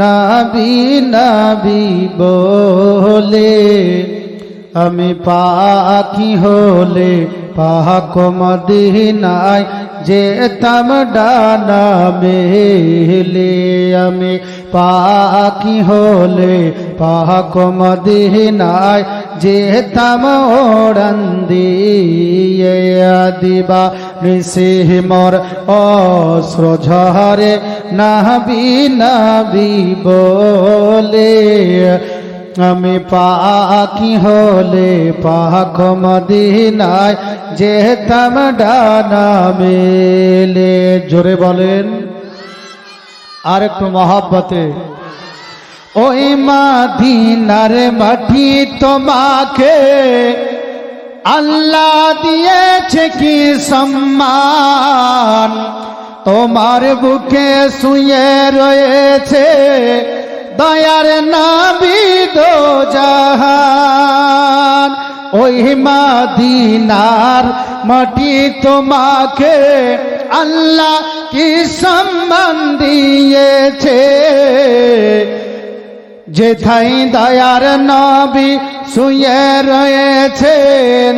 নবী নবী বলে আমি পাখি হলে পাক মদিনায় যেতাম ডানা মেলে আমি পাখি হলে পাক মদিনায় যেতাম ওড়ান দিয়ে দিবা নিশি মোর অশ্র ঝরে নবী নবী বলে আমি পাখি হলে পাক মদিনায় যেতাম ডানা মেলে। জোরে বলেন আর একটু মহব্বতে। ওই মদিনার মাটি তোমাকে আল্লাহ দিয়েছে কি সম্মান, তোমার বুকে শুয়ে রয়েছে দয়ার নবী দো জাহান। ওই মদিনার মাটি তোমাকে আল্লাহ কি সম্মান দিয়েছে, যেথায় দয়ার নবী শুয়ে রয়েছেন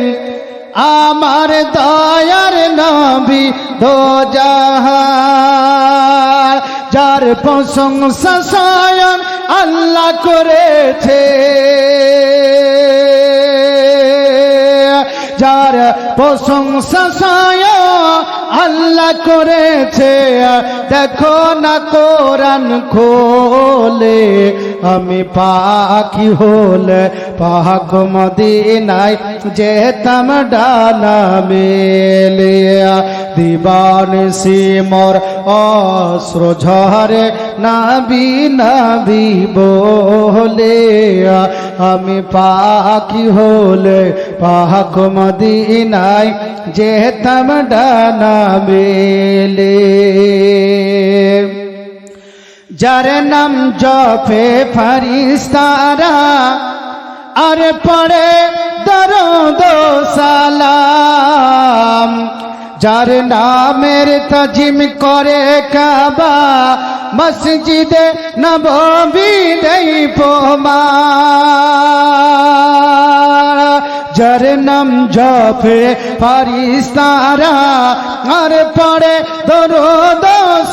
আমার দয়ার নবী দো জাহান। যার প্রশংসা স্বয়ং আল্লাহ করেছে, যার প্রশংসা স্বয়ং আল্লাহ করেছে। দেখো না কোরআন খোলে আমি পাখি হলে পাক মদিনায় যেতাম ডানা মেলে। দিবানিশি মোর অশ্র ঝরে নবী নবী বলে আমি পাখি হলে পাক মদিনায় যেতাম ডানা মেলে। যার নাম জপে ফেরেশতারা আর পড়ে দরুদ সালাম, যার নামের তাজিম করে কাবা মসজিদে নববী দেই প্রমাণ। যার নাম জপে ফেরেশতারা আর পড়ে দরুদ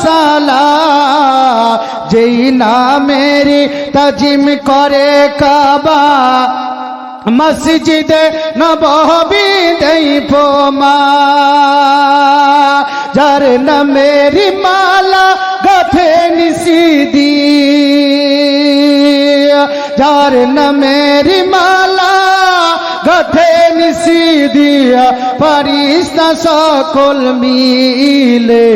সালাম, যেই নামের তাজিম করে কাবা মসজিদে নববী দেই প্রমাণ। যার নামের মালা গাঁথে নিশিদি, যার নামের মালা গাঁথে নিশিদিয়া ফেরেশতা সকল মিলে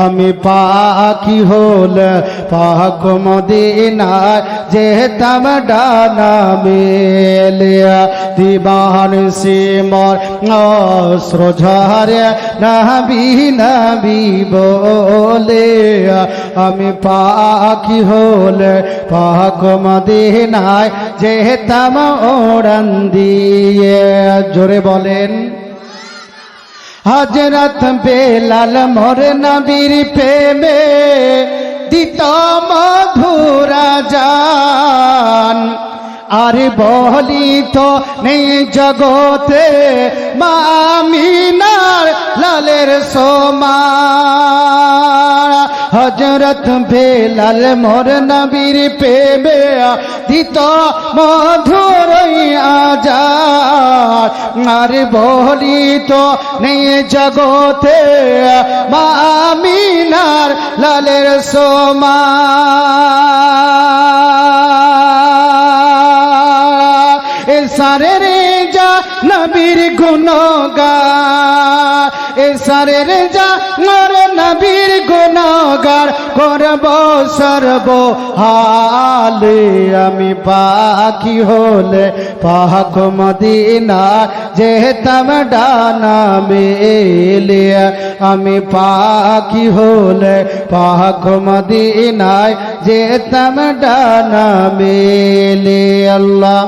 আমি পাখি হলে পাক মদিনায় যেতাম ডানা মেলে। দিবানিশি মোর অশ্র ঝরে নবী নবী বলে আমি পাখি হলে পাক মদিনায় যেতাম ওড়ান দিয়ে। জোরে বলেন। হযরত বেলাল মোর নবীর প্রেমে দিত মধুরা জান, আর বলি তো নেই জগতে মা আমিনার লালের সমান। হযরত বেলাল মোর নবীর প্রেমে দিত মধুর আজান, আর বলি তো নেই জগতে মা আমিনার লালের সমান। সারে রে যা নবীর গুণগান, সারে রে যা মোর নবীর গুণগান করব সর্ব হালে আমি পাখি হলে পাক মদিনা যেতাম ডানা মেলে। আমি পাখি হলে পাক মদিনায় যেতাম ডানা মেলে। আল্লাহ।